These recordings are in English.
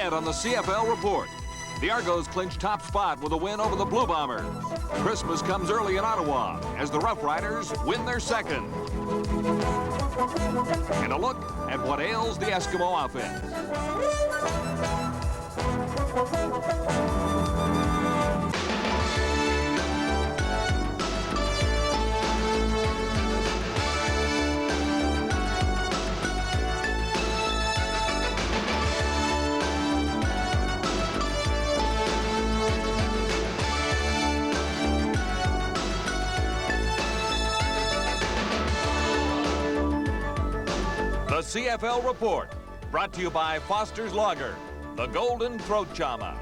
Ahead on the CFL Report, the Argos clinch top spot with a win over the Blue Bombers. Christmas comes early in Ottawa as the Rough Riders win their second. And a look at what ails the Eskimo offense. The CFL Report, brought to you by Foster's Lager, the Golden Throat Chama.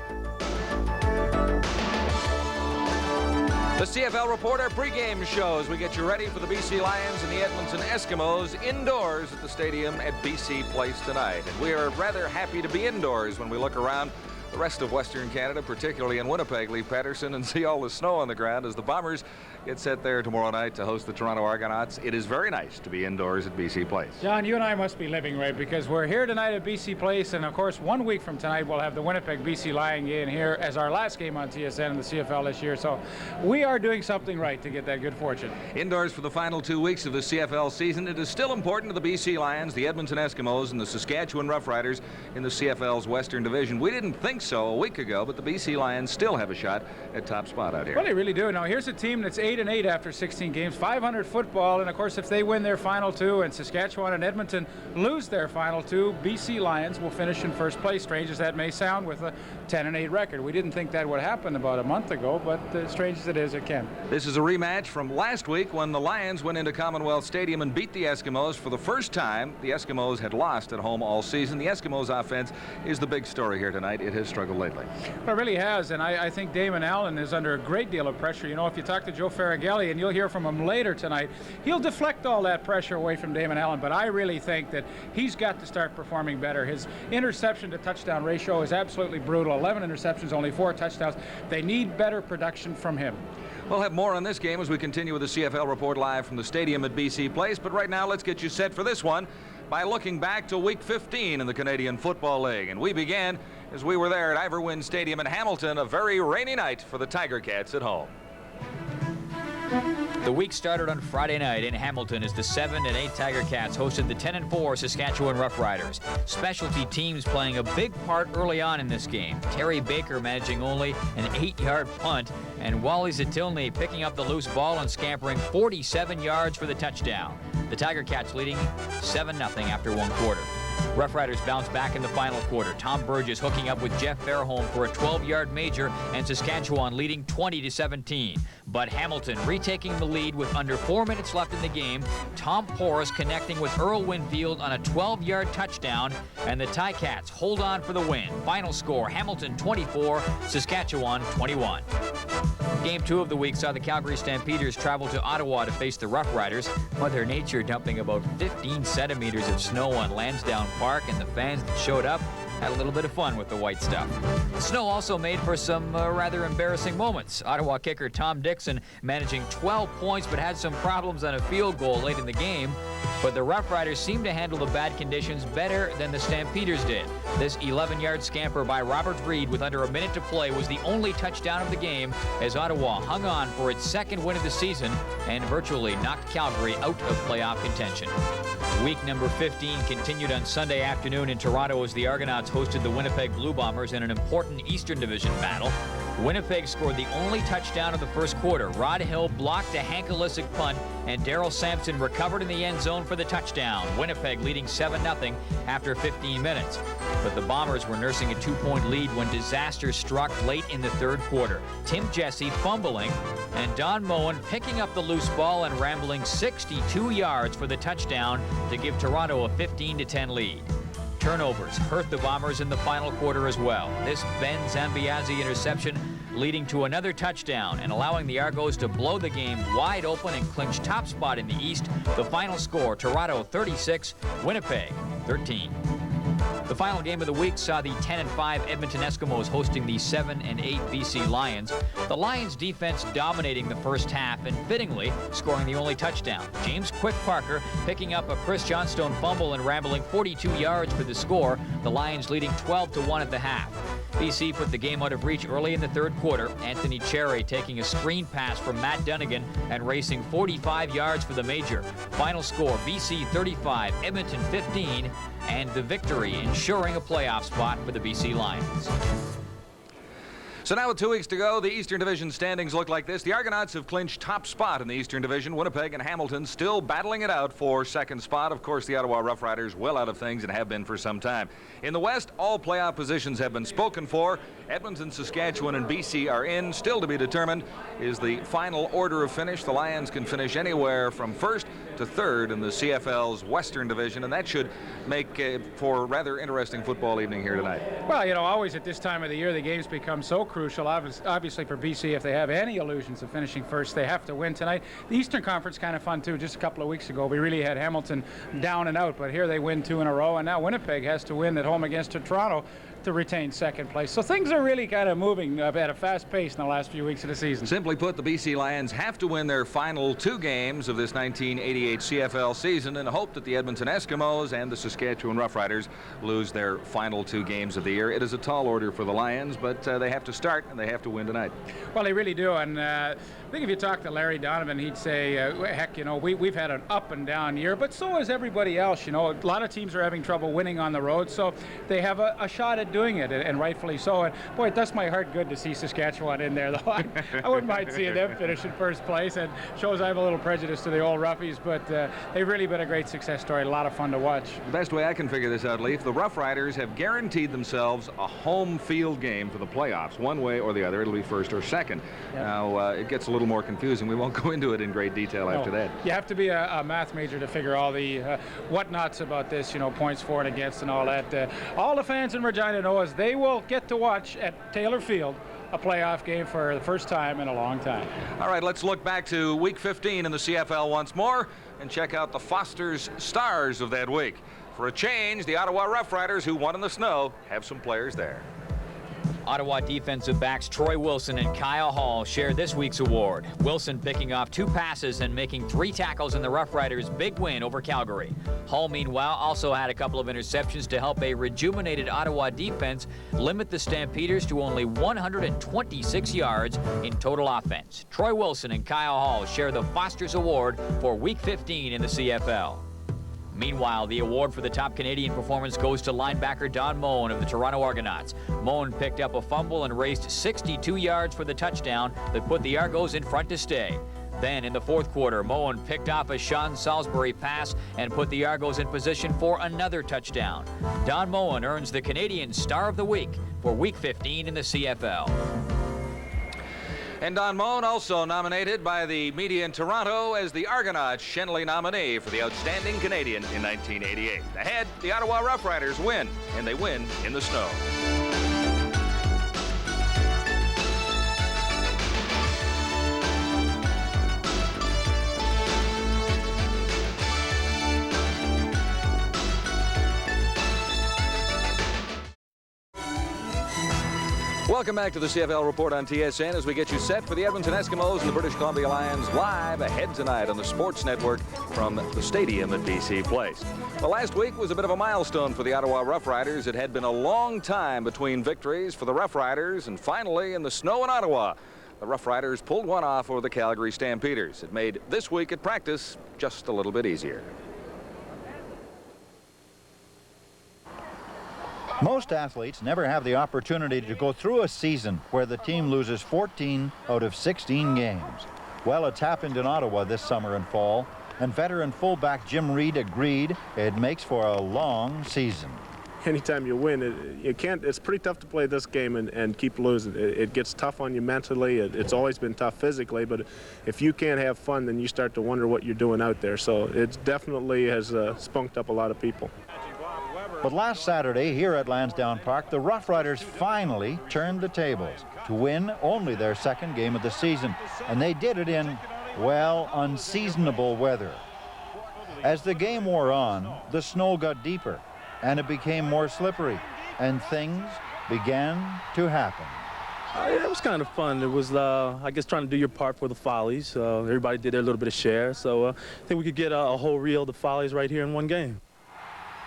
The CFL Report, our pregame show as we get you ready for the BC Lions and the Edmonton Eskimos indoors at the stadium at BC Place tonight. And we are rather happy to be indoors when we look around the rest of Western Canada, particularly in Winnipeg, Lee Patterson, and see all the snow on the ground as the Bombers get set there tomorrow night to host the Toronto Argonauts. It is very nice to be indoors at BC Place. John, you and I must be living right, because we're here tonight at BC Place, and of course 1 week from tonight we'll have the Winnipeg BC Lion game here as our last game on TSN in the CFL this year, so we are doing something right to get that good fortune. Indoors for the final 2 weeks of the CFL season. It is still important to the BC Lions, the Edmonton Eskimos, and the Saskatchewan Roughriders in the CFL's Western Division. We didn't think so a week ago, but the BC Lions still have a shot at top spot out here. Well, they really do. Now, here's a team that's 8-8 after 16 games, 500 football, and of course, if they win their final two and Saskatchewan and Edmonton lose their final two, BC Lions will finish in first place, strange as that may sound, with a 10-8 record. We didn't think that would happen about a month ago, but strange as it is, it can. This is a rematch from last week when the Lions went into Commonwealth Stadium and beat the Eskimos. For the first time, the Eskimos had lost at home all season. The Eskimos offense is the big story here tonight. It has struggled lately. Well, it really has, and I think Damon Allen is under a great deal of pressure. You know, if you talk to Joe Farragelli, and you'll hear from him later tonight, he'll deflect all that pressure away from Damon Allen, but I really think that he's got to start performing better. His interception to touchdown ratio is absolutely brutal. 11 interceptions, only 4 touchdowns. They need better production from him. We'll have more on this game as we continue with the CFL Report live from the stadium at BC Place, but right now let's get you set for this one by looking back to Week 15 in the Canadian Football League. And we began as we were there at Iverwin Stadium in Hamilton, a very rainy night for the Tiger Cats at home. The week started on Friday night in Hamilton as the 7-8 Tiger Cats hosted the 10-4 Saskatchewan Roughriders. Specialty teams playing a big part early on in this game. Terry Baker managing only an 8-yard punt, and Wally Zatilny picking up the loose ball and scampering 47 yards for the touchdown. The Tiger Cats leading 7-0 after one quarter. Roughriders bounce back in the final quarter. Tom Burgess hooking up with Jeff Fairholm for a 12-yard major, and Saskatchewan leading 20-17. But Hamilton retaking the lead with under 4 minutes left in the game. Tom Porras connecting with Earl Winfield on a 12-yard touchdown, and the Ticats hold on for the win. Final score, Hamilton 24, Saskatchewan 21. Game 2 of the week saw the Calgary Stampeders travel to Ottawa to face the Roughriders. Mother Nature dumping about 15 centimeters of snow on Lansdowne Park, and the fans that showed up had a little bit of fun with the white stuff. The snow also made for some rather embarrassing moments. Ottawa kicker Tom Dixon managing 12 points but had some problems on a field goal late in the game. But the Roughriders seemed to handle the bad conditions better than the Stampeders did. This 11-yard scamper by Robert Reed with under a minute to play was the only touchdown of the game as Ottawa hung on for its second win of the season and virtually knocked Calgary out of playoff contention. Week number 15 continued on Sunday afternoon in Toronto as the Argonauts hosted the Winnipeg Blue Bombers in an important Eastern Division battle. Winnipeg scored the only touchdown of the first quarter. Rod Hill blocked a Hank Olisic punt, and Darryl Sampson recovered in the end zone for the touchdown. Winnipeg leading 7-0 after 15 minutes. But the Bombers were nursing a 2-point lead when disaster struck late in the third quarter. Tim Jesse fumbling, and Don Moen picking up the loose ball and rambling 62 yards for the touchdown to give Toronto a 15-10 lead. Turnovers hurt the Bombers in the final quarter as well. This Ben Zambiazzi interception leading to another touchdown and allowing the Argos to blow the game wide open and clinch top spot in the East. The final score, Toronto 36, Winnipeg 13. The final game of the week saw the 10-5 Edmonton Eskimos hosting the 7-8 BC Lions. The Lions defense dominating the first half and fittingly scoring the only touchdown. James Quick Parker picking up a Chris Johnstone fumble and rambling 42 yards for the score. The Lions leading 12-1 at the half. BC put the game out of reach early in the third quarter. Anthony Cherry taking a screen pass from Matt Dunnigan and racing 45 yards for the major. Final score, BC 35, Edmonton 15, and the victory ensuring a playoff spot for the BC Lions. So now with 2 weeks to go, the Eastern Division standings look like this. The Argonauts have clinched top spot in the Eastern Division. Winnipeg and Hamilton still battling it out for second spot. Of course, the Ottawa Rough Riders well out of things and have been for some time. In the West, all playoff positions have been spoken for. Edmonton, Saskatchewan, and BC are in. Still to be determined is the final order of finish. The Lions can finish anywhere from first to third in the CFL's Western Division, and that should make for a rather interesting football evening here tonight. Well, you know, always at this time of the year, the games become so crucial. Obviously for BC, if they have any illusions of finishing first, they have to win tonight. The Eastern Conference kind of fun, too. Just a couple of weeks ago, we really had Hamilton down and out, but here they win 2 in a row, and now Winnipeg has to win at home against Toronto to retain second place. So things are really kind of moving at a fast pace in the last few weeks of the season. Simply put, the BC Lions have to win their final 2 games of this 1988 CFL season and hope that the Edmonton Eskimos and the Saskatchewan Roughriders lose their final 2 games of the year. It is a tall order for the Lions, but they have to start and they have to win tonight. Well, they really do, and I think if you talk to Larry Donovan, he'd say, heck, you know, we've had an up and down year, but so has everybody else. You know, a lot of teams are having trouble winning on the road, so they have a shot at doing it, and rightfully so. And boy, it does my heart good to see Saskatchewan in there, though. I wouldn't mind seeing them finish in first place, and shows I have a little prejudice to the old Roughies, but they've really been a great success story. A lot of fun to watch. The best way I can figure this out, Leaf, the Rough Riders have guaranteed themselves a home field game for the playoffs. One way or the other, it'll be first or second. Yep. Now, it gets a little more confusing. We won't go into it in great detail after that. You have to be a math major to figure all the whatnots about this, you know, points for and against and all that. All the fans in Regina know is they will get to watch at Taylor Field a playoff game for the first time in a long time. All right, let's look back to week 15 in the CFL once more and check out the Foster's stars of that week. For a change, the Ottawa Rough Riders, who won in the snow, have some players there. Ottawa defensive backs Troy Wilson and Kyle Hall share this week's award. Wilson picking off 2 passes and making 3 tackles in the Rough Riders' big win over Calgary. Hall, meanwhile, also had a couple of interceptions to help a rejuvenated Ottawa defense limit the Stampeders to only 126 yards in total offense. Troy Wilson and Kyle Hall share the Foster's Award for Week 15 in the CFL. Meanwhile, the award for the top Canadian performance goes to linebacker Don Moen of the Toronto Argonauts. Moen picked up a fumble and raced 62 yards for the touchdown that put the Argos in front to stay. Then in the fourth quarter, Moen picked off a Sean Salisbury pass and put the Argos in position for another touchdown. Don Moen earns the Canadian Star of the Week for Week 15 in the CFL. And Don Moen also nominated by the media in Toronto as the Argonauts Shenley nominee for the Outstanding Canadian in 1988. Ahead, the Ottawa Rough Riders win, and they win in the snow. Welcome back to the CFL Report on TSN as we get you set for the Edmonton Eskimos and the British Columbia Lions live ahead tonight on the Sports Network from the stadium at BC Place. Well, last week was a bit of a milestone for the Ottawa Rough Riders. It had been a long time between victories for the Rough Riders, and finally in the snow in Ottawa, the Rough Riders pulled one off over the Calgary Stampeders. It made this week at practice just a little bit easier. Most athletes never have the opportunity to go through a season where the team loses 14 out of 16 games. Well, it's happened in Ottawa this summer and fall, and veteran fullback Jim Reed agreed it makes for a long season. Anytime you win, it's pretty tough to play this game and keep losing. It gets tough on you mentally. It's always been tough physically, but if you can't have fun, then you start to wonder what you're doing out there. So it definitely has spunked up a lot of people. But last Saturday here at Lansdowne Park, the Rough Riders finally turned the tables to win only their second game of the season. And they did it in, well, unseasonable weather. As the game wore on, the snow got deeper. and it became more slippery, and things began to happen. Yeah, it was kind of fun. It was, I guess, trying to do your part for the follies. Everybody did their little bit of share, so I think we could get a whole reel of the follies right here in one game.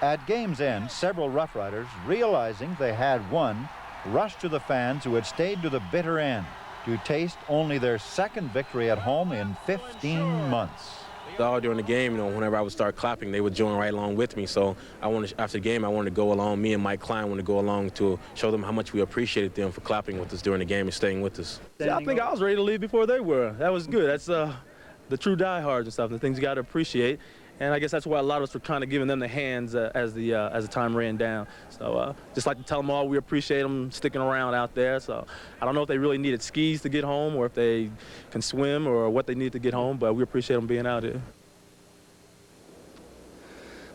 At game's end, several Rough Riders, realizing they had won, rushed to the fans who had stayed to the bitter end to taste only their second victory at home in 15 months. All during the game, whenever I would start clapping, they would join right along with me. So after the game, I wanted to go along. Me and Mike Klein wanted to go along to show them how much we appreciated them for clapping with us during the game and staying with us. Yeah, I think I was ready to leave before they were. That was good. That's the true diehards and stuff, the things you got to appreciate. And I guess that's why a lot of us were kind of giving them the hands as the time ran down. So just like to tell them all we appreciate them sticking around out there. So I don't know if they really needed skis to get home or if they can swim or what they need to get home, but we appreciate them being out here.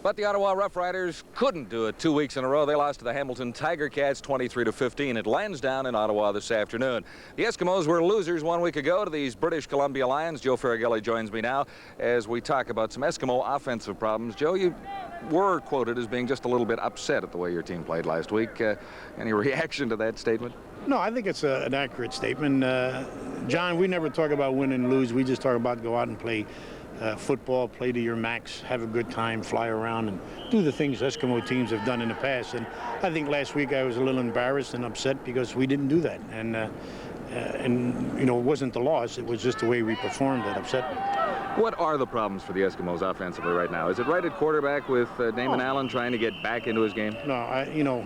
But the Ottawa Rough Riders couldn't do it 2 weeks in a row. They lost to the Hamilton Tiger Cats 23-15 at Lansdowne in Ottawa this afternoon. The Eskimos were losers 1 week ago to these British Columbia Lions. Joe Farragelli joins me now as we talk about some Eskimo offensive problems. Joe, you were quoted as being just a little bit upset at the way your team played last week. Any reaction to that statement? No, I think it's an accurate statement. John, we never talk about win and lose. We just talk about go out and play football, play to your max, have a good time, fly around, and do the things Eskimo teams have done in the past. And I think last week I was a little embarrassed and upset because we didn't do that. And it wasn't the loss, it was just the way we performed that upset me. What are the problems for the Eskimos offensively right now? Is it right at quarterback with Damon Allen trying to get back into his game? No,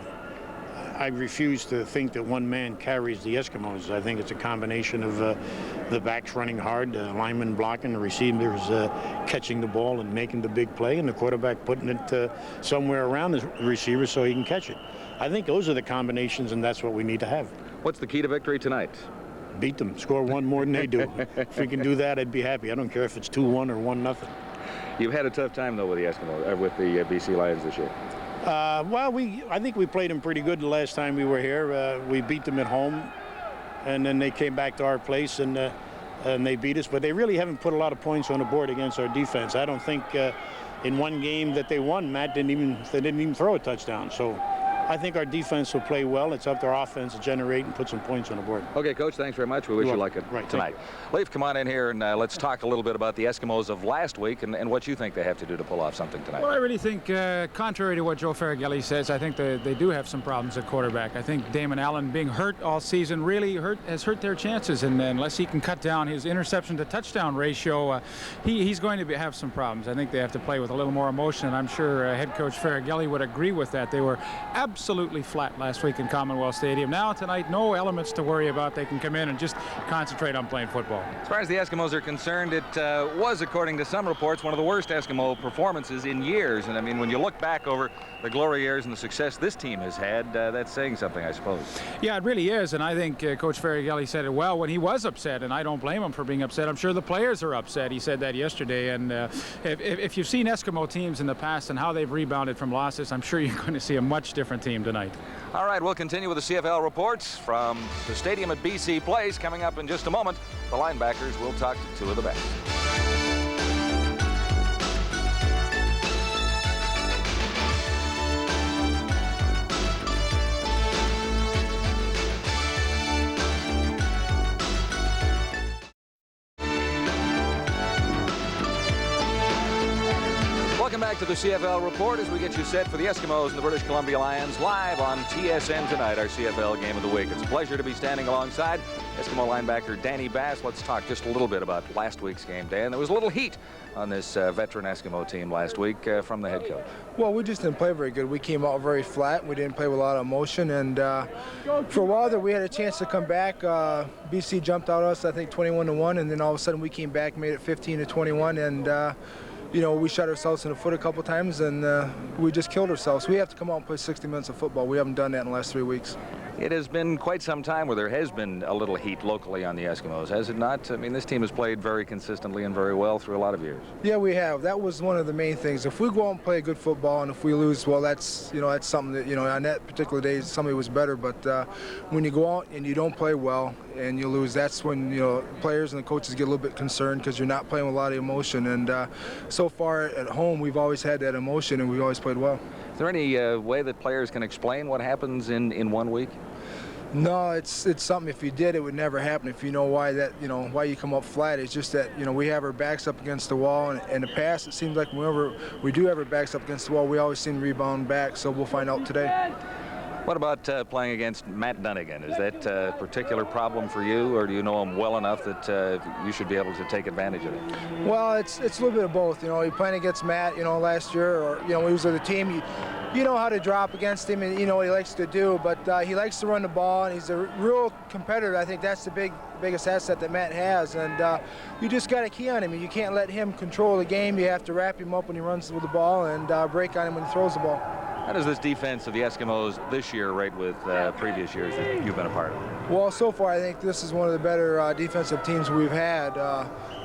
I refuse to think that one man carries the Eskimos. I think it's a combination of the backs running hard, the linemen blocking, the receivers catching the ball and making the big play, and the quarterback putting it somewhere around the receiver so he can catch it. I think those are the combinations, and that's what we need to have. What's the key to victory tonight? Beat them. Score one more than they do. If we can do that, I'd be happy. I don't care if it's 2-1 or 1-0. You've had a tough time, though, with the Eskimos, with the BC Lions this year. I think we played them pretty good the last time we were here. We beat them at home, and then they came back to our place and they beat us. But they really haven't put a lot of points on the board against our defense. I don't think in one game that they won, Matt they didn't even throw a touchdown. So I think our defense will play well. It's up to our offense to generate and put some points on the board. Okay, Coach, thanks very much. We wish you luck tonight. Leif, come on in here and let's talk a little bit about the Eskimos of last week and what you think they have to do to pull off something tonight. Well, I really think, contrary to what Joe Farragelli says, I think they do have some problems at quarterback. I think Damon Allen being hurt all season really has hurt their chances, and unless he can cut down his interception to touchdown ratio, he's going to have some problems. I think they have to play with a little more emotion, and I'm sure head coach Farragelli would agree with that. They were absolutely flat last week in Commonwealth Stadium. Now tonight, no elements to worry about. They can come in and just concentrate on playing football. As far as the Eskimos are concerned, it was, according to some reports, one of the worst Eskimo performances in years. And I mean, when you look back over the glory years and the success this team has had, that's saying something, I suppose. Yeah, it really is. And I think Coach Farragelli said it well when he was upset, and I don't blame him for being upset. I'm sure the players are upset. He said that yesterday. And if you've seen Eskimo teams in the past and how they've rebounded from losses, I'm sure you're going to see a much different team tonight. All right, we'll continue with the CFL reports from the stadium at BC Place. Coming up in just a moment, the linebackers will talk to two of the best. Welcome back to the CFL Report as we get you set for the Eskimos and the British Columbia Lions live on TSN tonight, our CFL game of the week. It's a pleasure to be standing alongside Eskimo linebacker Danny Bass. Let's talk just a little bit about last week's game, Dan. There was a little heat on this veteran Eskimo team last week from the head coach. Well, we just didn't play very good. We came out very flat. We didn't play with a lot of emotion, and for a while there we had a chance to come back. BC jumped out at us, I think 21-1, and then all of a sudden we came back, made it 15-21, and we shot ourselves in the foot a couple times, and we just killed ourselves. We have to come out and play 60 minutes of football. We haven't done that in the last 3 weeks. It has been quite some time where there has been a little heat locally on the Eskimos, has it not? I mean, this team has played very consistently and very well through a lot of years. Yeah, we have. That was one of the main things. If we go out and play good football, and if we lose, well, that's that's something that on that particular day somebody was better. But when you go out and you don't play well and you lose, that's when players and the coaches get a little bit concerned because you're not playing with a lot of emotion. And so far at home, we've always had that emotion and we've always played well. Is there any way that players can explain what happens in 1 week? No, it's something. If you did, it would never happen. If you know why why you come up flat, it's just that we have our backs up against the wall. And in the past, it seems like whenever we do have our backs up against the wall, we always seem to rebound back. So we'll find out today. What about playing against Matt Dunnigan? Is that a particular problem for you, or do you know him well enough that you should be able to take advantage of it? Well, it's a little bit of both. You're playing against Matt, last year, or when he was with the team, you know how to drop against him, and you know what he likes to do, but he likes to run the ball, and he's a real competitor. I think that's the biggest asset that Matt has, and you just got to key on him. You can't let him control the game. You have to wrap him up when he runs with the ball and break on him when he throws the ball. How does this defense of the Eskimos this year rate with previous years that you've been a part of? Well, so far I think this is one of the better defensive teams we've had.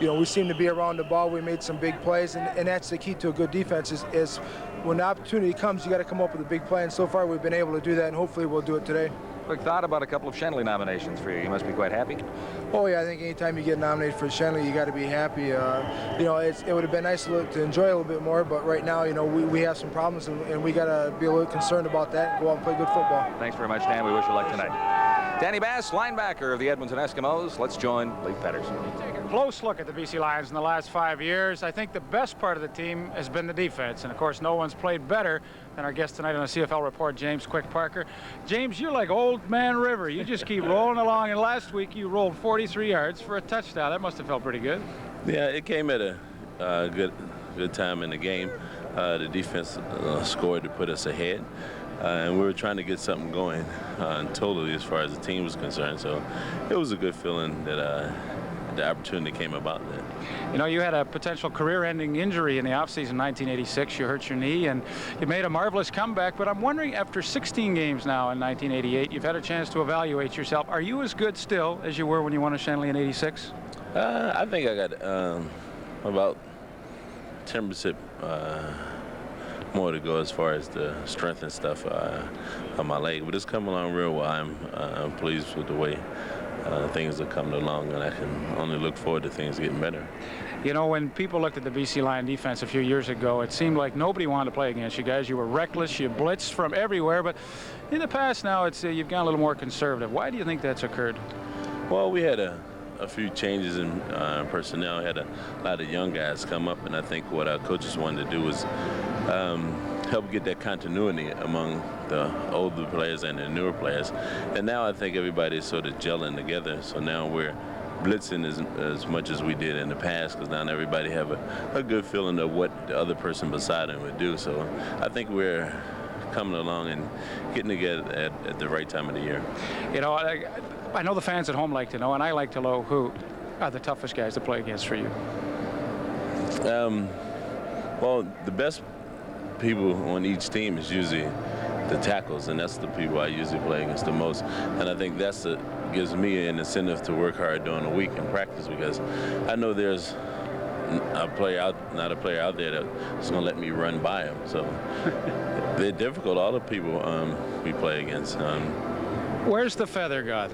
We seem to be around the ball. We made some big plays, and that's the key to a good defense is when the opportunity comes, you got to come up with a big play, and so far we've been able to do that, and hopefully we'll do it today. Quick thought about a couple of Shenley nominations for you. You must be quite happy. Oh yeah, I think anytime you get nominated for Shenley, you got to be happy. It would have been nice to enjoy a little bit more, but right now, we have some problems, and we got to be a little concerned about that and go out and play good football. Thanks very much, Dan. We wish you luck tonight. Danny Bass, linebacker of the Edmonton Eskimos. Let's join Leif Pettersson. Take a close look at the BC Lions in the last 5 years. I think the best part of the team has been the defense, and of course, no one's played better than our guest tonight on the CFL Report, James Quick Parker. James, you're like Old Man River. You just keep rolling along, and last week you rolled 43 yards for a touchdown. That must have felt pretty good. Yeah, it came at a good time in the game. The defense scored to put us ahead, and we were trying to get something going totally as far as the team was concerned. So it was a good feeling that the opportunity came about then. You had a potential career-ending injury in the offseason 1986. You hurt your knee, and you made a marvelous comeback. But I'm wondering, after 16 games now in 1988, you've had a chance to evaluate yourself. Are you as good still as you were when you won a Shenley in '86? I think I got about 10% more to go as far as the strength and stuff on my leg. But it's coming along real well. I'm pleased with the way things are coming along, and I can only look forward to things getting better. When people looked at the BC Lion defense a few years ago, it seemed like nobody wanted to play against you guys. You were reckless, you blitzed from everywhere, but in the past now you've gotten a little more conservative. Why do you think that's occurred? Well, we had a few changes in personnel. We had a lot of young guys come up, and I think what our coaches wanted to do was help get that continuity among the older players and the newer players. And now I think everybody's sort of gelling together, so now we're blitzing as much as we did in the past, because now everybody have a good feeling of what the other person beside them would do. So I think we're coming along and getting together at the right time of the year. I know the fans at home like to know, and I like to know, who are the toughest guys to play against for you? Well, the best people on each team is usually the tackles, and that's the people I usually play against the most. And I think gives me an incentive to work hard during the week and practice, because I know there's not a player out there that's going to let me run by them. So they're difficult, all the people we play against. Where's the feather gone?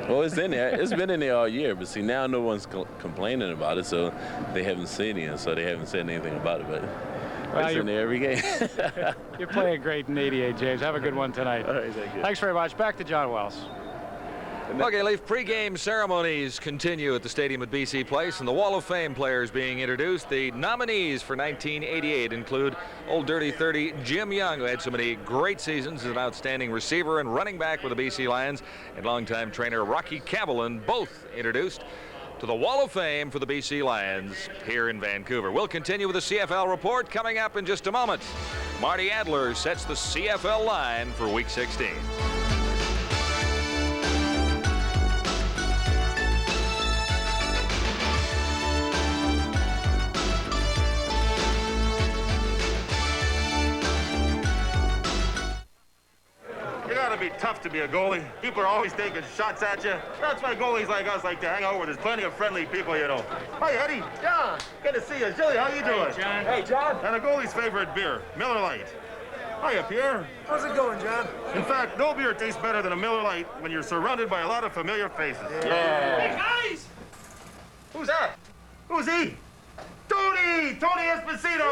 Well, it's in there. It's been in there all year, but see, now no one's complaining about it, so they haven't seen it, so they haven't said anything about it, but it's in there every game. You're playing great in '88, James. Have a good one tonight. All right, thank you. Thanks very much. Back to John Wells. Okay, Leaf, pre-game ceremonies continue at the stadium at BC Place, and the Wall of Fame players being introduced. The nominees for 1988 include Old Dirty 30 Jim Young, who had so many great seasons as an outstanding receiver and running back with the BC Lions, and longtime trainer Rocky Cavill, both introduced to the Wall of Fame for the BC Lions here in Vancouver. We'll continue with the CFL Report coming up in just a moment. Marty Adler sets the CFL line for Week 16. Be tough to be a goalie. People are always taking shots at you. That's why goalies like us like to hang out where there's plenty of friendly people, Hi, Eddie. John. Good to see you. Jilly, how you doing? Hey, John. Hey, John. And a goalie's favorite beer, Miller Lite. Hiya, Pierre. How's it going, John? In fact, no beer tastes better than a Miller Lite when you're surrounded by a lot of familiar faces. Yeah. Hey, guys! Who's that? Who's he? Tony! Tony Esposito!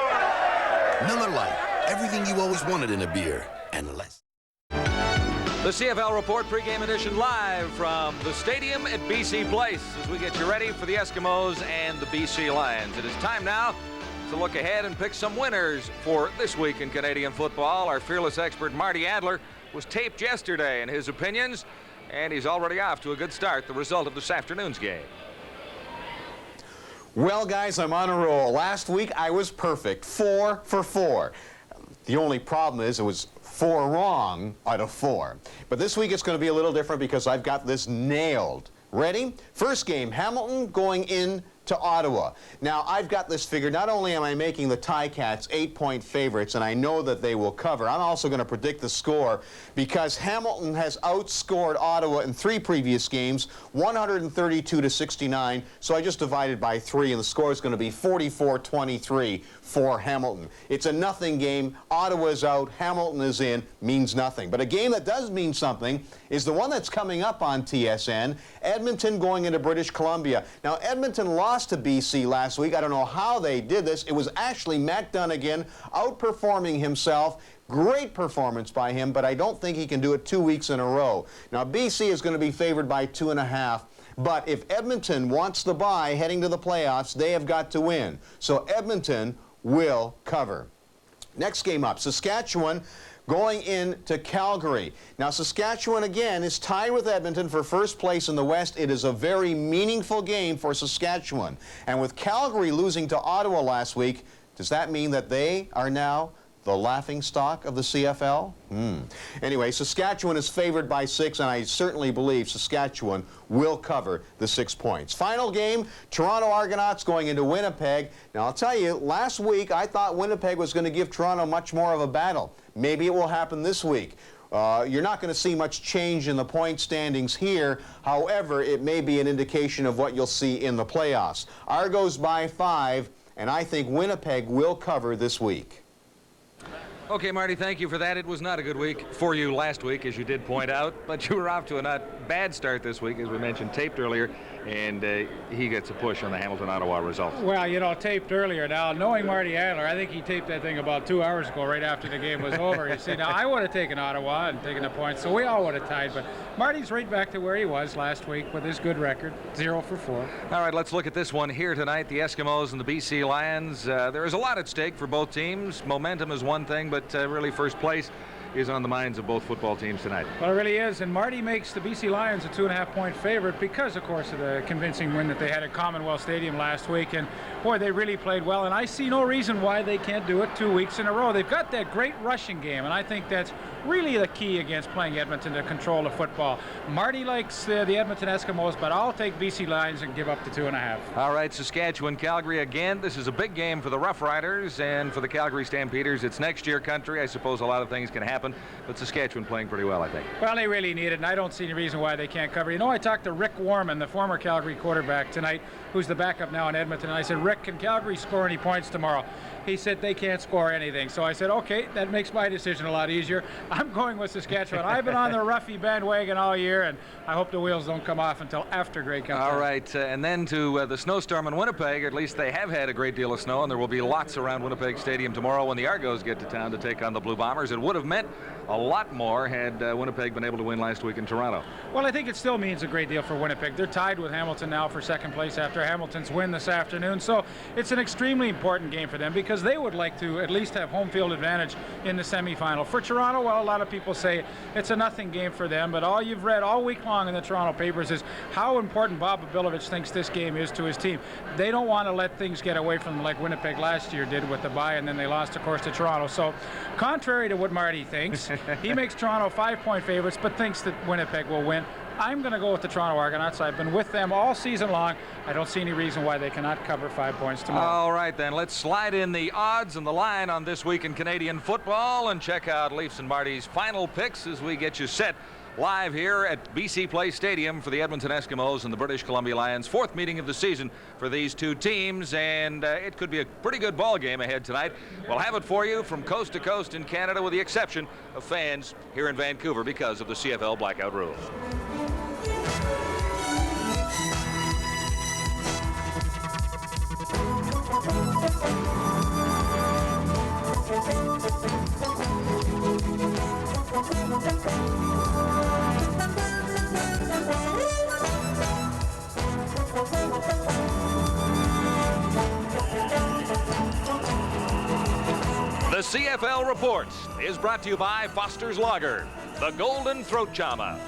Miller Lite. Everything you always wanted in a beer, and less. The CFL Report pregame edition live from the stadium at BC Place as we get you ready for the Eskimos and the BC Lions. It is time now to look ahead and pick some winners for this week in Canadian football. Our fearless expert Marty Adler was taped yesterday in his opinions, and he's already off to a good start. The result of this afternoon's game. Well, guys, I'm on a roll. Last week I was perfect, 4 for 4. The only problem is it was 4 wrong out of 4. But this week it's going to be a little different because I've got this nailed. Ready? First game, Hamilton going in to Ottawa. Now, I've got this figured. Not only am I making the Ticats 8-point favorites, and I know that they will cover, I'm also going to predict the score because Hamilton has outscored Ottawa in 3 previous games, 132-69. So I just divided by 3, and the score is going to be 44-23 for Hamilton. It's a nothing game. Ottawa is out. Hamilton is in. Means nothing. But a game that does mean something is the one that's coming up on TSN, Edmonton going into British Columbia. Now, Edmonton lost to BC last week. I don't know how they did this. It was actually Matt Dunnigan outperforming himself. Great performance by him, but I don't think he can do it 2 weeks in a row. Now, BC is going to be favored by 2.5. But if Edmonton wants the bye heading to the playoffs, they have got to win. So Edmonton will cover. Next game up, Saskatchewan going into Calgary. Now, Saskatchewan, again, is tied with Edmonton for first place in the West. It is a very meaningful game for Saskatchewan. And with Calgary losing to Ottawa last week, does that mean that they are now the laughingstock of the CFL? Anyway, Saskatchewan is favored by 6, and I certainly believe Saskatchewan will cover the 6 points. Final game, Toronto Argonauts going into Winnipeg. Now, I'll tell you, last week I thought Winnipeg was going to give Toronto much more of a battle. Maybe it will happen this week. You're not going to see much change in the point standings here. However, it may be an indication of what you'll see in the playoffs. Argos by 5, and I think Winnipeg will cover this week. Okay, Marty, thank you for that. It was not a good week for you last week, as you did point out, but you were off to a not bad start this week, as we mentioned, taped earlier, and he gets a push on the Hamilton-Ottawa result. Well, you know, taped earlier. Now, knowing Marty Adler, I think he taped that thing about 2 hours ago, right after the game was over. You see, now, I would have taken Ottawa and taken the points, so we all would have tied, but Marty's right back to where he was last week with his good record, 0 for 4. All right, let's look at this one here tonight, the Eskimos and the BC Lions. There is a lot at stake for both teams. Momentum is one thing, but really first place is on the minds of both football teams tonight. Well, it really is, and Marty makes the BC Lions a 2.5-point favorite because, of course, of the convincing win that they had at Commonwealth Stadium last week, and boy, they really played well, and I see no reason why they can't do it 2 weeks in a row. They've got that great rushing game, and I think that's really the key against playing Edmonton, to control the football. Marty likes the Edmonton Eskimos, but I'll take BC Lions and give up the 2.5. All right, Saskatchewan, Calgary again. This is a big game for the Rough Riders, and for the Calgary Stampeders, it's next year country. I suppose a lot of things can happen, but Saskatchewan playing pretty well, I think. Well, they really need it, and I don't see any reason why they can't cover. You know, I talked to Rick Warman, the former Calgary quarterback, tonight, who's the backup now in Edmonton, and I said, Rick, can Calgary score any points tomorrow? He said they can't score anything. So I said, okay, that makes my decision a lot easier. I'm going with Saskatchewan. I've been on the Ruffy bandwagon all year, and I hope the wheels don't come off until after Grey comes All out. right, and then to the snowstorm in Winnipeg. At least they have had a great deal of snow, and there will be lots around Winnipeg Stadium tomorrow when the Argos get to town to take on the Blue Bombers. It would have meant a lot more had Winnipeg been able to win last week in Toronto. Well, I think it still means a great deal for Winnipeg. They're tied with Hamilton now for second place after Hamilton's win this afternoon. So it's an extremely important game for them because they would like to at least have home field advantage in the semifinal. For Toronto, well, a lot of people say it's a nothing game for them, but all you've read all week long in the Toronto papers is how important Bob Abilovich thinks this game is to his team. They don't want to let things get away from them like Winnipeg last year did with the bye, and then they lost, of course, to Toronto. So contrary to what Marty thinks, he makes Toronto 5-point favorites, but thinks that Winnipeg will win. I'm going to go with the Toronto Argonauts. I've been with them all season long. I don't see any reason why they cannot cover 5 points tomorrow. All right, then. Let's slide in the odds and the line on this week in Canadian football and check out Leafs and Marty's final picks as we get you set live here at BC Place Stadium for the Edmonton Eskimos and the British Columbia Lions. 4th meeting of the season for these two teams, and it could be a pretty good ball game ahead tonight. We'll have it for you from coast to coast in Canada, with the exception of fans here in Vancouver because of the CFL blackout rules. The CFL Report is brought to you by Foster's Lager, the Golden Throat Jama.